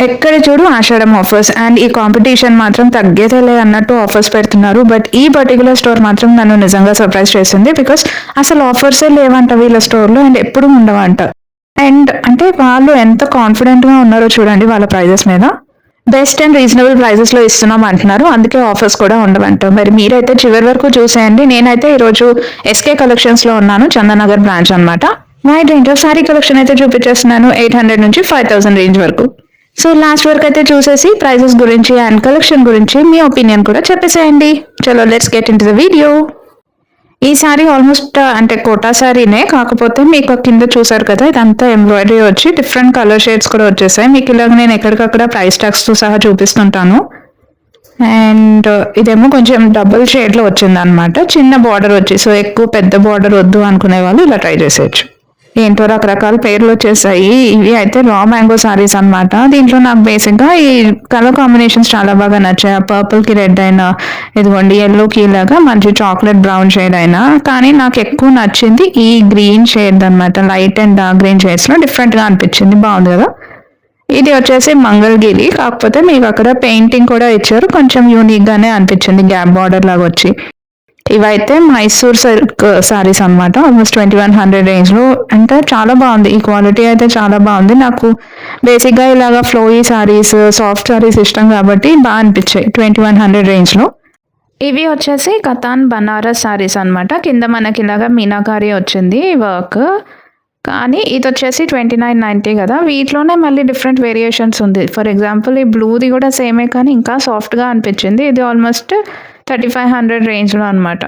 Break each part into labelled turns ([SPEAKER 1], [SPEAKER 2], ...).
[SPEAKER 1] ఎక్కడ చూడు ఆషాఢం offers and ఈ కాంపిటీషన్ మాత్రం తగ్గేదేలే అన్నట్టు ఆఫర్స్ పెడుతున్నారు. బట్ ఈ పర్టికులర్ స్టోర్ మాత్రం నన్ను నిజంగా సర్ప్రైజ్ చేసింది. బికాస్ అసలు ఆఫర్సే లేవంట వీళ్ళ స్టోర్లో అండ్ ఎప్పుడు ఉండవంట. అండ్ అంటే వాళ్ళు ఎంత కాన్ఫిడెంట్గా ఉన్నారో చూడండి వాళ్ళ ప్రైజెస్ మీద. బెస్ట్ అండ్ రీజనబుల్ ప్రైజెస్లో ఇస్తున్నాం అంటున్నారు, అందుకే ఆఫర్స్ కూడా ఉండవంట. మరి మీరైతే చివరి వరకు చూసేయండి. నేనైతే ఈరోజు ఎస్కే కలెక్షన్స్లో ఉన్నాను, చందనగర్ బ్రాంచ్ అనమాట. Wide range of sorry collection అయితే చూపించేస్తున్నాను 800 నుంచి 5000 రేంజ్ వరకు. సో లాస్ట్ వరకు అయితే చూసేసి ప్రైజెస్ గురించి అండ్ కలెక్షన్ గురించి మీ ఒపీనియన్ కూడా చెప్పేసేయండి. చలో let's get in to the video. ఈ సారీ ఆల్మోస్ట్ అంటే కోటా సారీనే, కాకపోతే మీకు కింద చూసారు కదా ఇదంతా ఎంబ్రాయిడరీ వచ్చి డిఫరెంట్ కలర్ షేడ్స్ కూడా వచ్చేసాయి. మీకు ఇలాగ నేను ఎక్కడికక్కడ ప్రైస్ ట్యాగ్స్తో సహా చూపిస్తుంటాను. అండ్ ఇదేమో కొంచెం డబుల్ షేడ్లో వచ్చింది అనమాట, చిన్న బార్డర్ వచ్చి. సో ఎక్కువ పెద్ద బార్డర్ వద్దు అనుకునే వాళ్ళు ఇలా ట్రై చేసేయచ్చు. ఏంటో రకరకాల పేర్లు వచ్చేసాయి. ఇవి అయితే రా మ్యాంగో సారీస్ అనమాట. దీంట్లో నాకు బేసిక్గా ఈ కలర్ కాంబినేషన్స్ చాలా బాగా నచ్చాయి. పర్పుల్కి రెడ్ అయినా, ఇదిగోండి ఎల్లోకి ఇలాగా మంచి చాక్లెట్ బ్రౌన్ షేడ్ అయినా, కానీ నాకు ఎక్కువ నచ్చింది ఈ గ్రీన్ షేడ్ అనమాట. లైట్ అండ్ డార్క్ గ్రీన్ షేడ్స్లో డిఫరెంట్గా అనిపించింది, బాగుంది కదా. ఇది వచ్చేసి మంగళగిరి, కాకపోతే మీకు అక్కడ పెయింటింగ్ కూడా ఇచ్చారు, కొంచెం యూనిక్గానే అనిపించింది, గ్యాప్ బార్డర్ లాగా వచ్చి. ఇవైతే మైసూర్ సిల్క్ సారీస్ అనమాట, ఆల్మోస్ట్ 2100 రేంజ్లో. అంటే చాలా బాగుంది, ఈ క్వాలిటీ అయితే చాలా బాగుంది. నాకు బేసిక్గా ఇలాగా ఫ్లోయీ సారీస్, సాఫ్ట్ సారీస్ ఇష్టం కాబట్టి బాగా అనిపించాయి 2100 రేంజ్లో. ఇవి వచ్చేసి కతాన్ బనారస్ సారీస్ అనమాట. కింద మనకి ఇలాగా మీనాకారి వచ్చింది వర్క్, కానీ ఇది వచ్చేసి 2990 కదా. వీటిలోనే మళ్ళీ డిఫరెంట్ వేరియేషన్స్ ఉంది. ఫర్ ఎగ్జాంపుల్ ఈ బ్లూది కూడా సేమే, కానీ ఇంకా సాఫ్ట్గా అనిపించింది. ఇది ఆల్మోస్ట్ 3500 రేంజ్లో అనమాట.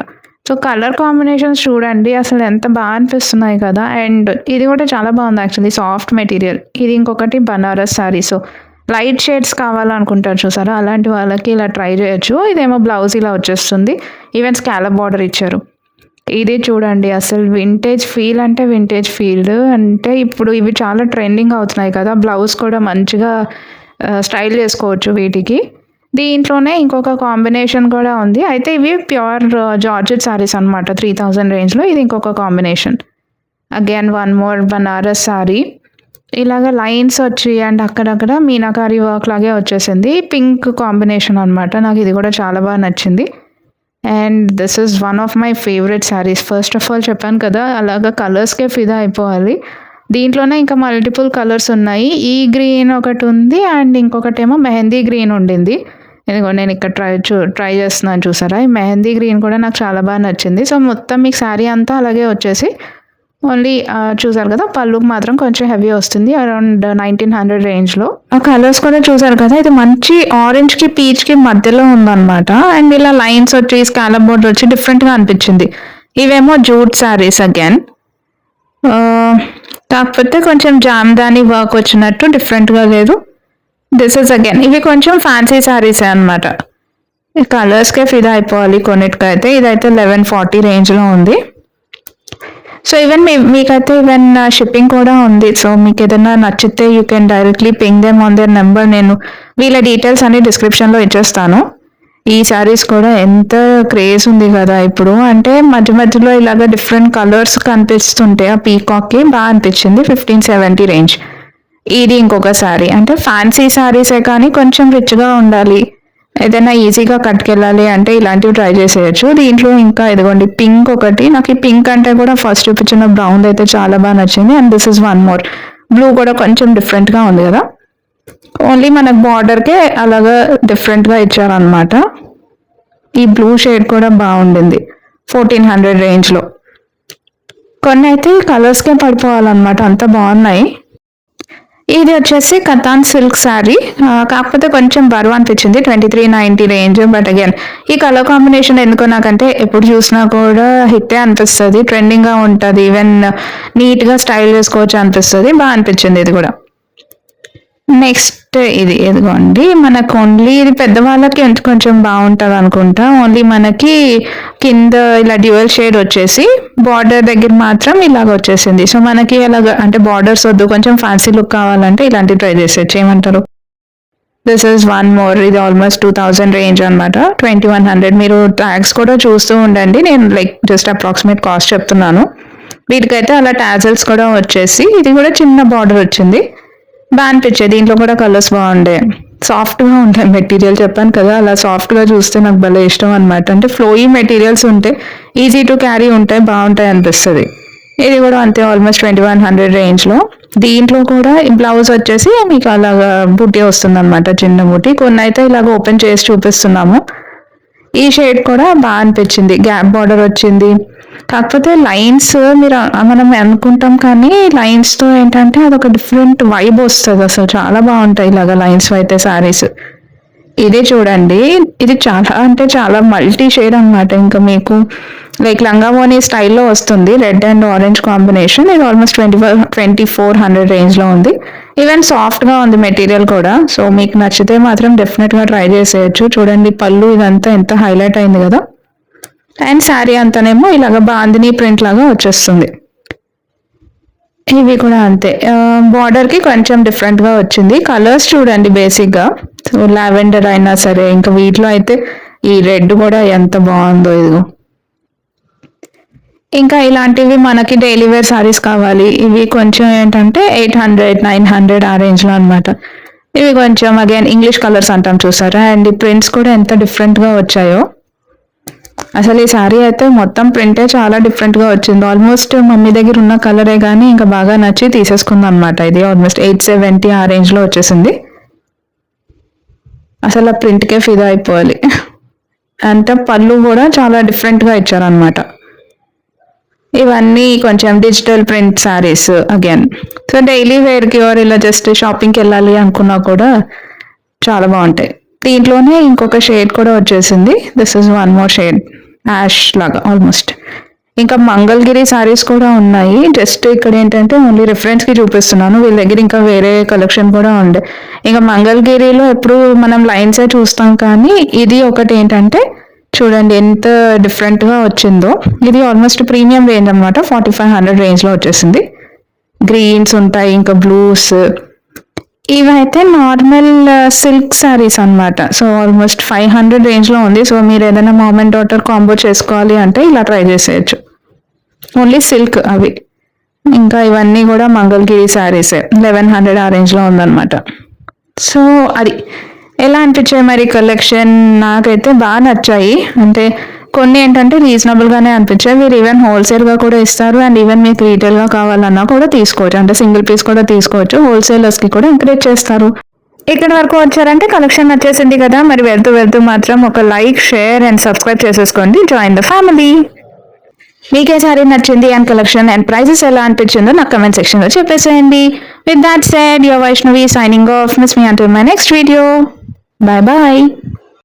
[SPEAKER 1] సో కలర్ కాంబినేషన్స్ చూడండి అసలు ఎంత బాగా అనిపిస్తున్నాయి కదా. అండ్ ఇది కూడా చాలా బాగుంది యాక్చువల్లీ, సాఫ్ట్ మెటీరియల్. ఇది ఇంకొకటి Banaras sari. So light shades కావాలనుకుంటారు చూసారా, అలాంటి వాళ్ళకి ఇలా ట్రై చేయొచ్చు. ఇదేమో బ్లౌజ్ ఇలా వచ్చేస్తుంది, ఈవెన్ స్కాలప్ బార్డర్ ఇచ్చారు. ఇది చూడండి అసలు వింటేజ్ ఫీల్ అంటే వింటేజ్ ఫీల్. అంటే ఇప్పుడు ఇవి చాలా ట్రెండింగ్ అవుతున్నాయి కదా, బ్లౌజ్ కూడా మంచిగా స్టైల్ చేసుకోవచ్చు వీటికి. దీంట్లోనే ఇంకొక కాంబినేషన్ కూడా ఉంది. అయితే ఇవి ప్యూర్ జార్జెట్ సారీస్ అనమాట 3000 రేంజ్లో. ఇది ఇంకొక combination, again one more Banaras sorry. ఇలాగ లైన్స్ వచ్చి అండ్ అక్కడక్కడ మీనాకారి వర్క్ లాగే వచ్చేసింది. పింక్ కాంబినేషన్ అనమాట, నాకు ఇది కూడా చాలా బాగా నచ్చింది. And this is one of my favourite saris. First of all చెప్పాను కదా అలాగా కలర్స్కే ఫిదా అయిపోవాలి. దీంట్లోనే ఇంకా మల్టిపుల్ కలర్స్ ఉన్నాయి. ఈ గ్రీన్ ఒకటి ఉంది అండ్ ఇంకొకటేమో మెహందీ గ్రీన్ ఉండింది. ఇదిగో నేను ఇక్కడ ట్రై చేస్తున్నాను చూసారా, ఈ మెహందీ గ్రీన్ కూడా నాకు చాలా బాగా నచ్చింది. సో మొత్తం మీకు శారీ అంతా అలాగే వచ్చేసి ఓన్లీ చూసారు కదా పళ్ళుకి మాత్రం కొంచెం హెవీ వస్తుంది, అరౌండ్ 1900 రేంజ్లో. ఆ కలర్స్ కూడా చూసారు కదా, ఇది మంచి ఆరెంజ్కి పీచ్కి మధ్యలో ఉందన్నమాట. అండ్ ఇలా లైన్స్ వచ్చి స్కాలప్ బోర్డర్ వచ్చి డిఫరెంట్గా అనిపించింది. ఇవేమో జూట్ శారీస్ అగైన్, కాకపోతే కొంచెం జామ్దాని వర్క్ వచ్చినట్టు డిఫరెంట్గా లేదు. దిస్ ఇస్ అగైన్ ఇవి కొంచెం ఫ్యాన్సీ శారీసే అనమాట. ఈ కలర్స్కే ఫిదా అయిపోవాలి కొన్నిటికైతే. ఇదైతే 1140 రేంజ్లో ఉంది. సో ఈవెన్ మీకైతే ఈవెన్ షిప్పింగ్ కూడా ఉంది. సో మీకు ఏదైనా నచ్చితే you can directly ping them on their number. నేను వీళ్ళ డీటెయిల్స్ అన్ని డిస్క్రిప్షన్లో ఇచ్చేస్తాను. ఈ శారీస్ కూడా ఎంత క్రేజ్ ఉంది కదా ఇప్పుడు, అంటే మధ్య మధ్యలో ఇలాగ డిఫరెంట్ కలర్స్ కనిపిస్తుంటే ఆ పీకాక్కి బాగా అనిపించింది. 1570 రేంజ్. ఇది ఇంకొక శారీ, అంటే ఫ్యాన్సీ శారీసే కానీ కొంచెం రిచ్గా ఉండాలి, ఏదైనా ఈజీగా కట్టుకెళ్ళాలి అంటే ఇలాంటివి ట్రై చేసేయచ్చు. దీంట్లో ఇంకా ఇదిగోండి పింక్ ఒకటి, నాకు ఈ పింక్ అంటే కూడా ఫస్ట్ చూపించిన బ్రౌన్ అయితే చాలా బాగా నచ్చింది. And this is one more blue, కూడా కొంచెం డిఫరెంట్గా ఉంది కదా. ఓన్లీ మనకు బార్డర్కే అలాగా డిఫరెంట్గా ఇచ్చారనమాట. ఈ బ్లూ షేడ్ కూడా బాగుండింది 1400 రేంజ్లో. కొన్ని అయితే కలర్స్కే పడిపోవాలన్నమాట, అంత బాగున్నాయి. ఇది వచ్చేసి కతాన్ సిల్క్ శారీ, కాకపోతే కొంచెం బరువు అనిపించింది 2390 రేంజ్. బట్ అగైన్ ఈ కలర్ కాంబినేషన్ ఎందుకో నాకంటే ఎప్పుడు చూసినా కూడా హిట్టే అనిపిస్తుంది, ట్రెండింగ్గా ఉంటుంది, ఈవెన్ నీట్గా స్టైల్ చేసుకోవచ్చు అనిపిస్తుంది, బాగా అనిపించింది ఇది కూడా. నెక్స్ట్ ఇది ఎదుగోండి మనకు ఓన్లీ ఇది పెద్దవాళ్ళకి కొంచెం బాగుంటుంది అనుకుంటా. ఓన్లీ మనకి కింద ఇలా డ్యూయల్ షేడ్ వచ్చేసి బార్డర్ దగ్గర మాత్రం ఇలాగ వచ్చేసింది. సో మనకి అలాగ అంటే బార్డర్స్ వద్దు, కొంచెం ఫ్యాన్సీ లుక్ కావాలంటే ఇలాంటివి ట్రై చేసేచ్చు. ఏమంటారు? దిస్ ఈజ్ వన్ మోర్, ఇది ఆల్మోస్ట్ 2000 రేంజ్ అనమాట, 2100. మీరు ట్యాగ్స్ కూడా చూస్తూ ఉండండి, నేను లైక్ జస్ట్ అప్రాక్సిమేట్ కాస్ట్ చెప్తున్నాను. వీటికైతే అలా టాజల్స్ కూడా వచ్చేసి ఇది కూడా చిన్న బార్డర్ వచ్చింది. బాగా అనిపించాయి. దీంట్లో కూడా కలర్స్ బాగుండే, సాఫ్ట్గా ఉంటాయి మెటీరియల్. చెప్పాను కదా, అలా సాఫ్ట్గా చూస్తే నాకు భలే ఇష్టం అనమాట. అంటే ఫ్లోయీ మెటీరియల్స్ ఉంటాయి, ఈజీ టు క్యారీ ఉంటాయి, బాగుంటాయి అనిపిస్తుంది. ఇది కూడా అంతే, ఆల్మోస్ట్ 2100 రేంజ్లో. దీంట్లో కూడా బ్లౌజ్ వచ్చేసి మీకు అలాగా బుట్టి వస్తుంది అనమాట, చిన్న బుట్టి. కొన్ని అయితే ఇలాగ ఓపెన్ చేసి చూపిస్తున్నాము. ఈ షేడ్ కూడా బాగా అనిపించింది, గ్యాప్ బార్డర్ వచ్చింది. కాకపోతే లైన్స్ మనం అనుకుంటాం, కానీ లైన్స్తో ఏంటంటే అదొక డిఫరెంట్ వైబ్ వస్తుంది. అసలు చాలా బాగుంటాయి ఇలాగ లైన్స్ అయితే శారీస్. ఇది చూడండి, ఇది చాలా అంటే చాలా మల్టీ షేడ్ అనమాట. ఇంకా మీకు లైక్ లంగావోని స్టైల్లో వస్తుంది, రెడ్ అండ్ ఆరెంజ్ కాంబినేషన్. ఇది ఆల్మోస్ట్ 2400 రేంజ్లో ఉంది. ఈవెన్ సాఫ్ట్గా ఉంది మెటీరియల్ కూడా. సో మీకు నచ్చితే మాత్రం డెఫినెట్గా ట్రై చేసేయచ్చు. చూడండి పళ్ళు ఇదంతా ఎంత హైలైట్ అయింది కదా. అండ్ శారీ అంతానేమో ఇలాగ బాందిని ప్రింట్ లాగా వచ్చేస్తుంది. ఇవి కూడా అంతే, బార్డర్కి కొంచెం డిఫరెంట్గా వచ్చింది. కలర్స్ చూడండి బేసిక్గా, సో లావెండర్ అయినా సరే, ఇంకా వీటిలో అయితే ఈ రెడ్ కూడా ఎంత బాగుందో. ఇదిగో ఇంకా ఇలాంటివి మనకి డైలీ వేర్ సారీస్ కావాలి. ఇవి కొంచెం ఏంటంటే 800-900 ఆ రేంజ్లో అనమాట. ఇవి కొంచెం అగైన్ ఇంగ్లీష్ కలర్స్ అంటాం చూసారా, అండ్ ఈ ప్రింట్స్ కూడా ఎంత డిఫరెంట్గా వచ్చాయో. అసలు ఈ శారీ అయితే మొత్తం ప్రింటే చాలా డిఫరెంట్గా వచ్చింది. ఆల్మోస్ట్ మమ్మీ దగ్గర ఉన్న కలరే కానీ ఇంకా బాగా నచ్చి తీసేసుకుంది అనమాట. ఇది ఆల్మోస్ట్ 870 ఆ రేంజ్లో వచ్చేసింది. అసలు ఆ ప్రింట్కే ఫిదా అయిపోవాలి. అంటే పళ్ళు కూడా చాలా డిఫరెంట్గా ఇచ్చారనమాట. ఇవన్నీ కొంచెం digital print saris again. So daily వేర్కి ఆర్ ఇలా జస్ట్ షాపింగ్కి వెళ్ళాలి అనుకున్నా కూడా చాలా బాగుంటాయి. దీంట్లోనే ఇంకొక షేడ్ కూడా వచ్చేసింది. This is one more shade, ash లాగా ఆల్మోస్ట్. ఇంకా మంగళగిరి శారీస్ కూడా ఉన్నాయి. జస్ట్ ఇక్కడ ఏంటంటే ఓన్లీ రిఫరెన్స్కి చూపిస్తున్నాను, వీళ్ళ దగ్గర ఇంకా వేరే కలెక్షన్ కూడా ఉండే. ఇంకా మంగళగిరిలో ఎప్పుడు మనం లైన్సే చూస్తాం, కానీ ఇది ఒకటి ఏంటంటే చూడండి ఎంత డిఫరెంట్గా వచ్చిందో. ఇది ఆల్మోస్ట్ ప్రీమియం రేంజ్ అనమాట, 4500 రేంజ్లో వచ్చేసింది. గ్రీన్స్ ఉంటాయి, ఇంకా బ్లూస్. ఇవైతే నార్మల్ సిల్క్ శారీస్ అనమాట. సో ఆల్మోస్ట్ 500 రేంజ్లో ఉంది. సో మీరు ఏదైనా మామ్ అండ్ డాటర్ కాంబో చేసుకోవాలి అంటే ఇలా ట్రై చేసేయచ్చు. ఓన్లీ సిల్క్ అవి. ఇంకా ఇవన్నీ కూడా మంగళగిరి శారీసే, 1100 ఆ రేంజ్లో ఉందన్నమాట. సో అది ఎలా అనిపించాయి మరి కలెక్షన్? నాకైతే బాగా నచ్చాయి. అంటే కొన్ని ఏంటంటే రీజనబుల్గానే అనిపించాయి. మీరు ఈవెన్ హోల్సేల్గా కూడా ఇస్తారు, అండ్ ఈవెన్ మీకు రీటైల్గా కావాలన్నా కూడా తీసుకోవచ్చు. అంటే సింగిల్ పీస్ కూడా తీసుకోవచ్చు. హోల్సేలర్స్కి కూడా ఎంకరేజ్ చేస్తారు. ఇక్కడ వరకు వచ్చారంటే కలెక్షన్ నచ్చేసింది కదా. మరి వెళ్తూ మాత్రం ఒక లైక్, షేర్ అండ్ సబ్స్క్రైబ్ చేసేసుకోండి. Join the family. మీకే సారీ నచ్చింది అండ్ కలెక్షన్ అండ్ ప్రైజెస్ ఎలా అనిపించిందో నాకు కమెంట్ సెక్షన్లో చెప్పేసేయండి. With that said, your Vaishnavi signing off. Miss me until my next video. Bye bye.